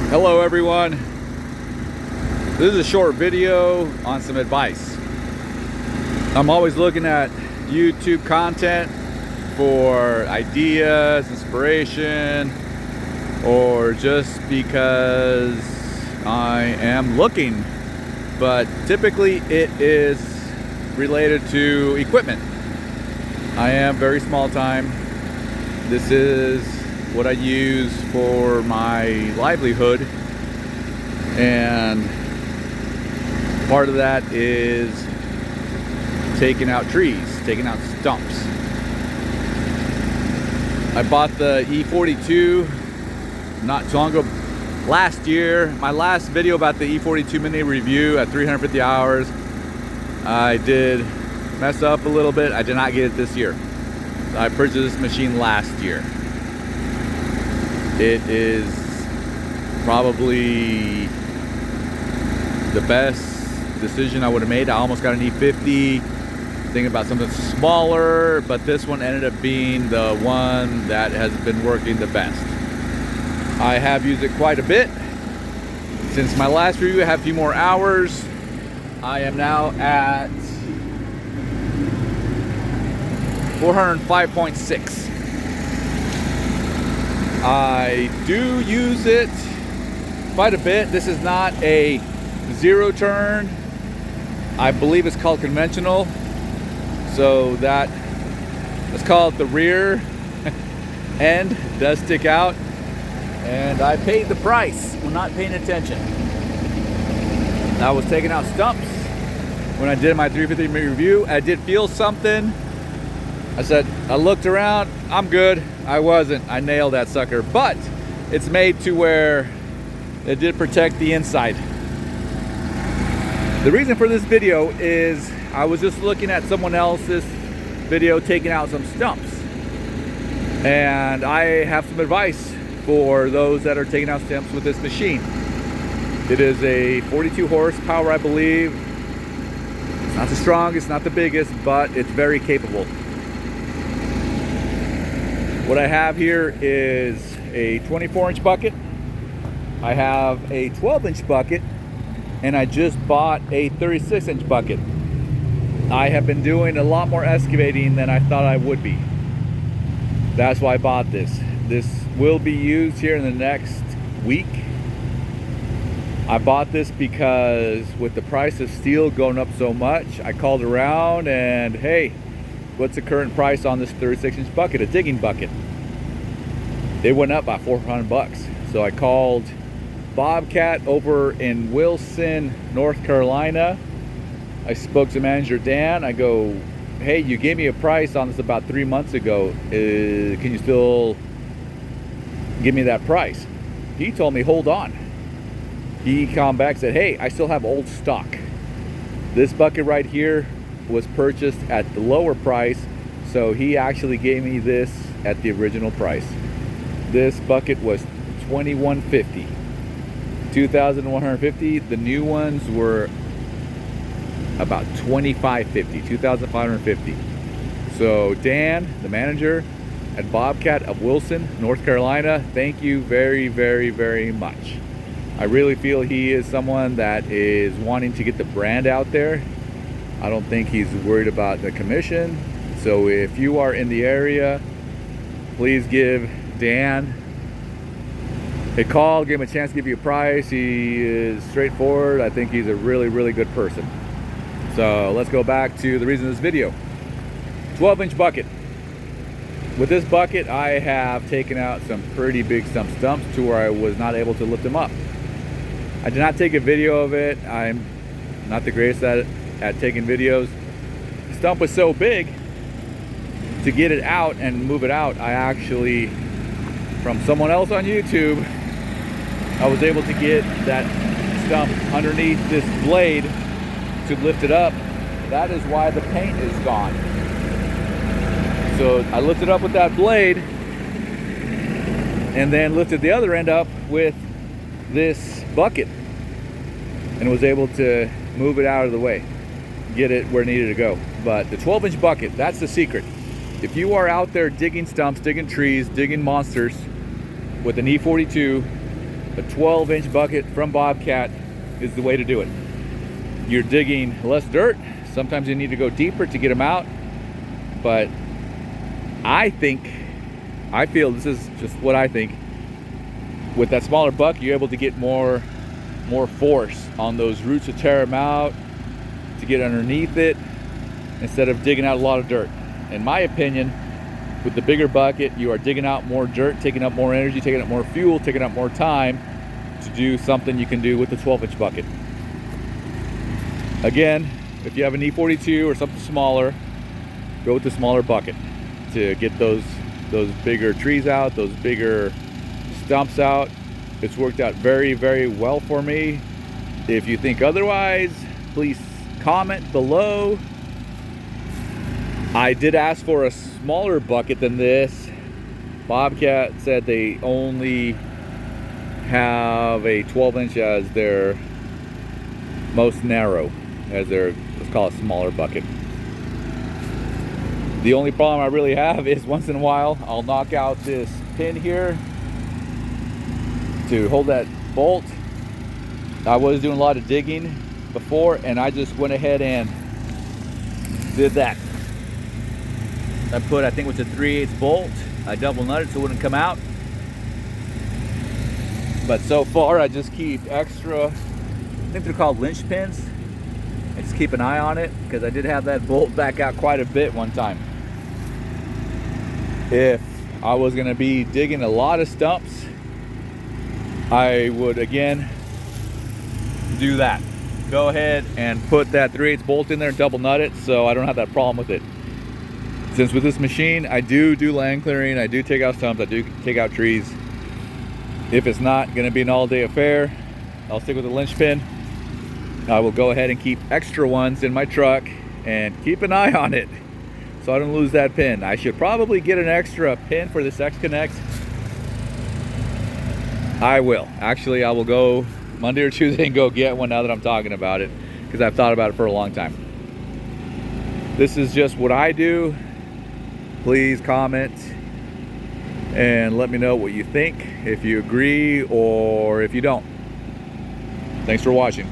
Hello everyone. This is a short video on some advice. I'm always looking at YouTube content for ideas, inspiration, or just because I am looking. But typically it is related to equipment. I am very small time. This is what I use for my livelihood, and part of that is taking out trees, taking out stumps. I bought the E42 not too long ago, last year. My last video about the E42 mini review at 350 hours, I did mess up a little bit. I did not get it this year. I purchased this machine last year. It is probably the best decision I would have made. I almost got an E50, thinking about something smaller, but this one ended up being the one that has been working the best. I have used it quite a bit. Since my last review, I have a few more hours. I am now at 405.6. I do use it quite a bit. This is not a zero turn. I believe it's called conventional. So that, let's call it the rear end, does stick out. And I paid the price when not paying attention. I was taking out stumps when I did my 350 review. I did feel something. I looked around, I'm good. I wasn't. I nailed that sucker. But it's made to where it did protect the inside. The reason for this video is I was just looking at someone else's video taking out some stumps. And I have some advice for those that are taking out stumps with this machine. It is a 42 horsepower, I believe. It's not the strongest, not the biggest, but it's very capable. What I have here is a 24-inch bucket. I have a 12-inch bucket, and I just bought a 36-inch bucket. I have been doing a lot more excavating than I thought I would be. That's why I bought this. This will be used here in the next week. I bought this because with the price of steel going up so much, I called around and, hey, what's the current price on this 36-inch bucket, a digging bucket? They went up by 400 bucks. So I called Bobcat over in Wilson, North Carolina. I spoke to manager Dan. I go, hey, you gave me a price on this about 3 months ago. Can you still give me that price? He told me, hold on. He came back and said, hey, I still have old stock. This bucket right here was purchased at the lower price, so he actually gave me this at the original price. This bucket was $2,150. $2,150. The new ones were about $2,550, $2,550. So Dan, the manager at Bobcat of Wilson, North Carolina, thank you very, very, very much. I really feel he is someone that is wanting to get the brand out there. I don't think he's worried about the commission. So if you are in the area, please give Dan a call, give him a chance to give you a price. He is straightforward. I think he's a really, really good person. So let's go back to the reason of this video. 12-inch bucket. With this bucket, I have taken out some pretty big stumps to where I was not able to lift them up. I did not take a video of it. I'm not the greatest at taking videos. The stump was so big, to get it out and move it out, I actually, from someone else on YouTube, I was able to get that stump underneath this blade to lift it up. That is why the paint is gone. So I lifted up with that blade and then lifted the other end up with this bucket and was able to move it out of the way, get it where it needed to go. But the 12-inch bucket, that's the secret. If you are out there digging stumps, digging trees, digging monsters with an E42, a 12-inch bucket from Bobcat is the way to do it. You're digging less dirt. Sometimes you need to go deeper to get them out, but I feel, this is just what I think, with that smaller bucket, you're able to get more force on those roots to tear them out, to get underneath it, instead of digging out a lot of dirt. In my opinion, with the bigger bucket, you are digging out more dirt, taking up more energy, taking up more fuel, taking up more time to do something you can do with the 12-inch bucket. Again, if you have an E42 or something smaller, go with the smaller bucket to get those bigger trees out, those bigger stumps out. It's worked out very, very well for me. If you think otherwise, please comment below. I did ask for a smaller bucket than this. Bobcat said they only have a 12-inch as their most narrow, as their, let's call it, smaller bucket. The only problem I really have is once in a while I'll knock out this pin here to hold that bolt. I was doing a lot of digging before, and I just went ahead and did that. I put, I think it was a 3/8 bolt. I double nutted so it wouldn't come out. But so far I just keep extra, I think they're called lynch pins. I just keep an eye on it because I did have that bolt back out quite a bit one time. If I was going to be digging a lot of stumps, I would again do that. Go ahead and put that 3/8 bolt in there and double nut it so I don't have that problem with it. Since with this machine, I do land clearing, I do take out stumps, I do take out trees. If it's not going to be an all-day affair, I'll stick with the lynch pin. I will go ahead and keep extra ones in my truck and keep an eye on it so I don't lose that pin. I should probably get an extra pin for this X-Connect. I will. Actually, I will go Monday or Tuesday and go get one now that I'm talking about it, because I've thought about it for a long time. This is just what I do. Please comment and let me know what you think, if you agree or if you don't. Thanks for watching.